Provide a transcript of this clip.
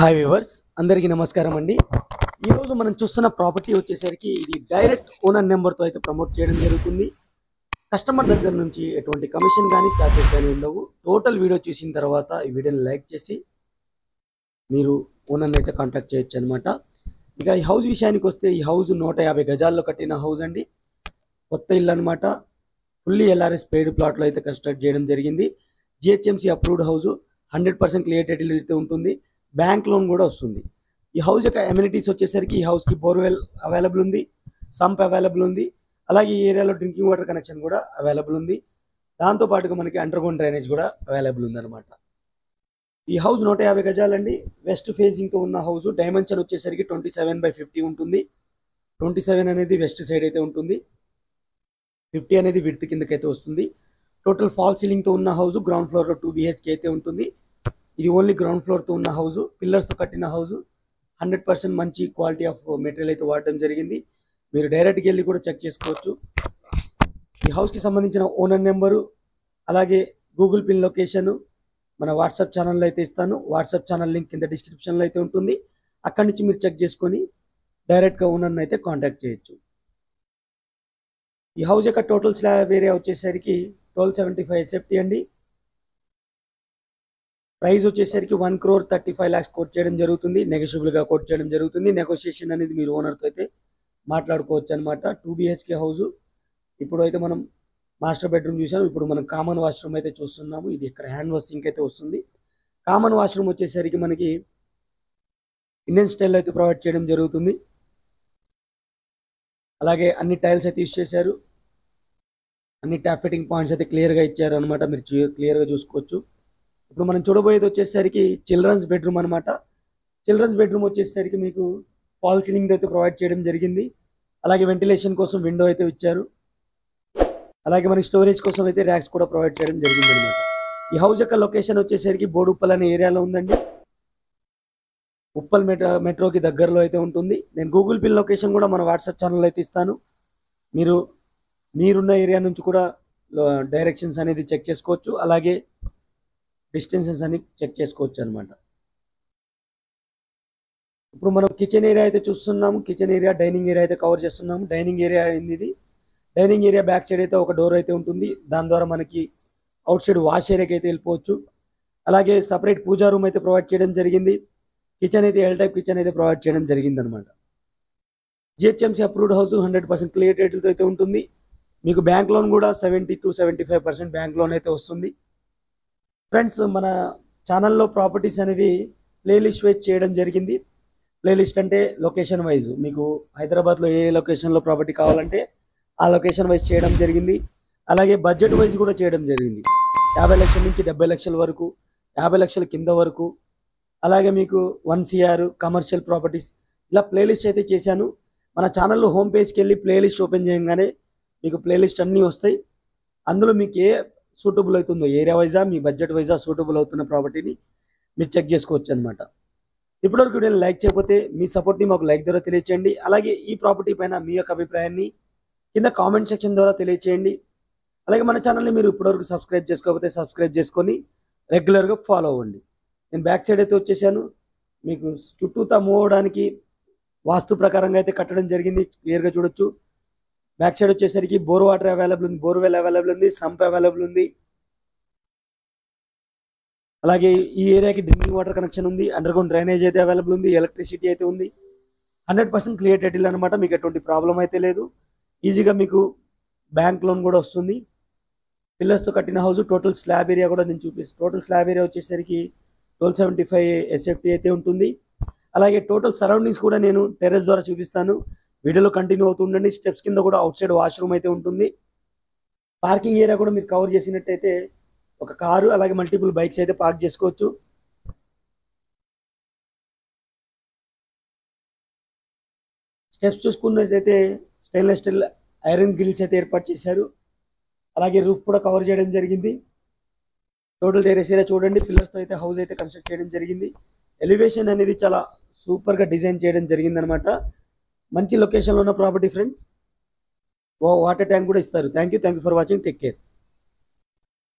Hi viewers అందరికీ నమస్కారం అండి. ఈరోజు మనం చూస్తున్న ప్రాపర్టీ వచ్చేసరికి ఇది డైరెక్ట్ ఓనర్ నెంబర్తో అయితే ప్రమోట్ చేయడం జరుగుతుంది. కస్టమర్ దగ్గర నుంచి ఎటువంటి కమిషన్ కానీ ఛార్జెస్ కానీ ఉండవు. టోటల్ వీడియో చూసిన తర్వాత ఈ వీడియోని లైక్ చేసి మీరు ఓనర్ని అయితే కాంటాక్ట్ చేయొచ్చు అనమాట. ఇక ఈ హౌస్ విషయానికి వస్తే ఈ హౌస్ 150 గజాల్లో కట్టిన హౌస్ అండి. కొత్త ఇల్లు అనమాట. ఫుల్లీ ఎల్ఆర్ఎస్ పెయిడ్ ప్లాట్లో అయితే కన్స్ట్రక్ట్ చేయడం జరిగింది. GHMC approved house, 100% clear title అయితే ఉంటుంది. బ్యాంక్ లోన్ కూడా వస్తుంది. ఈ హౌస్ యొక్క ఎమ్యూనిటీస్ వచ్చేసరికి ఈ హౌస్కి బోర్వెల్ అవైలబుల్ ఉంది, సంప్ అవైలబుల్ ఉంది, అలాగే ఈ ఏరియాలో డ్రింకింగ్ వాటర్ కనెక్షన్ కూడా అవైలబుల్ ఉంది. దాంతోపాటుగా మనకి అండర్ గ్రౌండ్ డ్రైనేజ్ కూడా అవైలబుల్ ఉందన్నమాట. ఈ హౌస్ 150 గజాలండి. వెస్ట్ ఫేసింగ్తో ఉన్న హౌస్. డైమెన్షన్ వచ్చేసరికి 27/50 ఉంటుంది. 27 అనేది వెస్ట్ సైడ్ అయితే ఉంటుంది, 50 అనేది విడ్త్ కిందకైతే వస్తుంది. టోటల్ ఫాల్ సీలింగ్తో ఉన్న హౌస్. గ్రౌండ్ ఫ్లోర్లో 2 BHK అయితే ఉంటుంది. ఇది ఓన్లీ గ్రౌండ్ ఫ్లోర్తో ఉన్న హౌస్, పిల్లర్స్తో కట్టిన హౌస్. 100% మంచి క్వాలిటీ ఆఫ్ మెటీరియల్ అయితే వాడడం జరిగింది. మీరు డైరెక్ట్గా వెళ్ళి కూడా చెక్ చేసుకోవచ్చు. ఈ హౌస్కి సంబంధించిన ఓనర్ నెంబరు, అలాగే గూగుల్ పిన్ లొకేషను మన వాట్సాప్ ఛానల్లో అయితే ఇస్తాను. వాట్సాప్ ఛానల్ లింక్ కింద డిస్క్రిప్షన్లో అయితే ఉంటుంది. అక్కడి నుంచి మీరు చెక్ చేసుకొని డైరెక్ట్గా ఓనర్ని అయితే కాంటాక్ట్ చేయొచ్చు. ఈ హౌస్ యొక్క టోటల్ స్లాబ్ ఏరియా వచ్చేసరికి 1275 SFT అండి. ప్రైస్ వచ్చేసరికి 1,35,00,000 కోట్ చేయడం జరుగుతుంది. నెగోషియబుల్గా కోట్ చేయడం జరుగుతుంది. నెగోషియేషన్ అనేది మీరు ఓనర్తో అయితే మాట్లాడుకోవచ్చు అనమాట. 2 BHK హౌస్. ఇప్పుడు అయితే మనం మాస్టర్ బెడ్రూమ్ చూసాము. ఇప్పుడు మనం కామన్ వాష్రూమ్ అయితే చూస్తున్నాము. ఇది ఇక్కడ హ్యాండ్ వాష్ సింక్ అయితే వస్తుంది. కామన్ వాష్రూమ్ వచ్చేసరికి మనకి ఇండియన్ స్టైల్ అయితే ప్రొవైడ్ చేయడం జరుగుతుంది. అలాగే అన్ని టైల్స్ అయితే యూస్ చేశారు. అన్ని ట్యాప్ ఫిట్టింగ్ పాయింట్స్ అయితే క్లియర్గా ఇచ్చారు అనమాట. మీరు క్లియర్గా చూసుకోవచ్చు. ఇప్పుడు మనం చూడబోయేది వచ్చేసరికి చిల్డ్రన్స్ బెడ్రూమ్ అనమాట. చిల్డ్రన్స్ బెడ్రూమ్ వచ్చేసరికి మీకు ఫాల్ సీలింగ్ అయితే ప్రొవైడ్ చేయడం జరిగింది. అలాగే వెంటిలేషన్ కోసం విండో అయితే ఇచ్చారు. అలాగే మనకి స్టోరేజ్ కోసం అయితే ర్యాక్స్ కూడా ప్రొవైడ్ చేయడం జరిగింది అనమాట. ఈ హౌస్ యొక్క లొకేషన్ వచ్చేసరికి బోడుప్పల్ అనే ఏరియాలో ఉందండి. ఉప్పల్ మెట్రోకి దగ్గరలో అయితే ఉంటుంది. నేను గూగుల్ పిన్ లొకేషన్ కూడా మన వాట్సాప్ ఛానల్లో అయితే ఇస్తాను. మీరున్న ఏరియా నుంచి కూడా డైరెక్షన్స్ అనేది చెక్ చేసుకోవచ్చు. అలాగే డిస్టెన్సెస్ అని చెక్ చేసుకోవచ్చు అనమాట. ఇప్పుడు మనం కిచెన్ ఏరియా అయితే చూస్తున్నాము. కిచెన్ ఏరియా, డైనింగ్ ఏరియా అయితే కవర్ చేస్తున్నాము. డైనింగ్ ఏరియా అయింది ఇది. డైనింగ్ ఏరియా బ్యాక్ సైడ్ అయితే ఒక డోర్ అయితే ఉంటుంది. దాని ద్వారా మనకి అవుట్ సైడ్ వాష్ ఏరియాకి అయితే వెళ్ళిపోవచ్చు. అలాగే సపరేట్ పూజా రూమ్ అయితే ప్రొవైడ్ చేయడం జరిగింది. కిచెన్ అయితే ఎల్ టైప్ కిచెన్ అయితే ప్రొవైడ్ చేయడం జరిగింది అనమాట. జిహెచ్ఎంసీ అప్రూవ్డ్ హౌస్, 100% క్లియర్ టైటిల్తో అయితే ఉంటుంది. మీకు బ్యాంక్ లోన్ కూడా 70 to 75% బ్యాంక్ లోన్ అయితే వస్తుంది. ఫ్రెండ్స్, మన ఛానల్లో ప్రాపర్టీస్ అనేవి ప్లేలిస్ట్ వైజ్ చేయడం జరిగింది. ప్లేలిస్ట్ అంటే లొకేషన్ వైజ్. మీకు హైదరాబాద్లో ఏ లొకేషన్లో ప్రాపర్టీ కావాలంటే ఆ లొకేషన్ వైజ్ చేయడం జరిగింది. అలాగే బడ్జెట్ వైజ్ కూడా చేయడం జరిగింది. 50 లక్షల నుంచి 70 లక్షల వరకు, 50 లక్షల కింద వరకు, అలాగే మీకు 1 CR కమర్షియల్ ప్రాపర్టీస్, ఇలా ప్లేలిస్ట్ అయితే చేశాను. మన ఛానల్లో హోమ్ పేజ్కి వెళ్ళి ప్లేలిస్ట్ ఓపెన్ చేయగానే మీకు ప్లేలిస్ట్ అన్నీ వస్తాయి. అందులో మీకు ఏ సూటబుల్ అవుతుందో, ఏరియా వైజా మీ బడ్జెట్ వైజా సూటబుల్ అవుతున్న ప్రాపర్టీని మీరు చెక్ చేసుకోవచ్చు అనమాట. ఇప్పటివరకు వీడియోని లైక్ చేయకపోతే మీ సపోర్ట్ని మాకు లైక్ ద్వారా తెలియచేయండి. అలాగే ఈ ప్రాపర్టీ పైన మీ యొక్క అభిప్రాయాన్ని కింద కామెంట్ సెక్షన్ ద్వారా తెలియచేయండి. అలాగే మన ఛానల్ని మీరు ఇప్పటివరకు సబ్స్క్రైబ్ చేసుకోకపోతే సబ్స్క్రైబ్ చేసుకొని రెగ్యులర్గా ఫాలో అవ్వండి. నేను బ్యాక్ సైడ్ అయితే వచ్చేసాను. మీకు చుట్టూతా మూవ్ అవడానికి వాస్తు ప్రకారంగా అయితే కట్టడం జరిగింది. క్లియర్గా చూడొచ్చు. బ్యాక్ సైడ్ వచ్చేసరికి బోర్ వాటర్ అవైలబుల్ ఉంది, బోర్వెల్ అవైలబుల్ ఉంది, సంప్ అవైలబుల్ ఉంది. అలాగే ఈ ఏరియాకి డ్రింకింగ్ వాటర్ కనెక్షన్ ఉంది, అండర్ గ్రౌండ్ డ్రైనేజ్ అయితే అవైలబుల్ ఉంది, ఎలక్ట్రిసిటీ అయితే ఉంది. 100% క్లియర్ టైటిల్ అనమాట. మీకు ఎటువంటి ప్రాబ్లం అయితే లేదు. ఈజీగా మీకు బ్యాంక్ లోన్ కూడా వస్తుంది. పిల్లర్స్తో కట్టిన హౌస్. టోటల్ స్లాబ్ ఏరియా కూడా నేను చూపిస్తాను. టోటల్ స్లాబ్ ఏరియా వచ్చేసరికి 1275 SFT అయితే ఉంటుంది. అలాగే టోటల్ సరౌండింగ్స్ కూడా నేను టెర్రస్ ద్వారా చూపిస్తాను. వీడియోలో కంటిన్యూ అవుతుండండి. స్టెప్స్ కింద కూడా అవుట్ సైడ్ వాష్రూమ్ అయితే ఉంటుంది. పార్కింగ్ ఏరియా కూడా మీరు కవర్ చేసినట్టయితే ఒక కారు అలాగే మల్టిపుల్ బైక్స్ అయితే పార్క్ చేసుకోవచ్చు. స్టెప్స్ చూసుకున్నట్లయితే స్టెయిన్లెస్ స్టీల్ ఐరన్ గ్రిల్స్ అయితే ఏర్పాటు చేశారు. అలాగే రూఫ్ కూడా కవర్ చేయడం జరిగింది. టోటల్ టెర్రస్ ఏరియా చూడండి. పిల్లర్స్తో అయితే హౌస్ అయితే కన్స్ట్రక్ట్ చేయడం జరిగింది. ఎలివేషన్ అనేది చాలా సూపర్గా డిజైన్ చేయడం జరిగింది అనమాట. మంచి లొకేషన్లో ఉన్న ప్రాపర్టీ ఫ్రెండ్స్. వాటర్ ట్యాంక్ కూడా ఇస్తారు. Thank you for watching. Take care.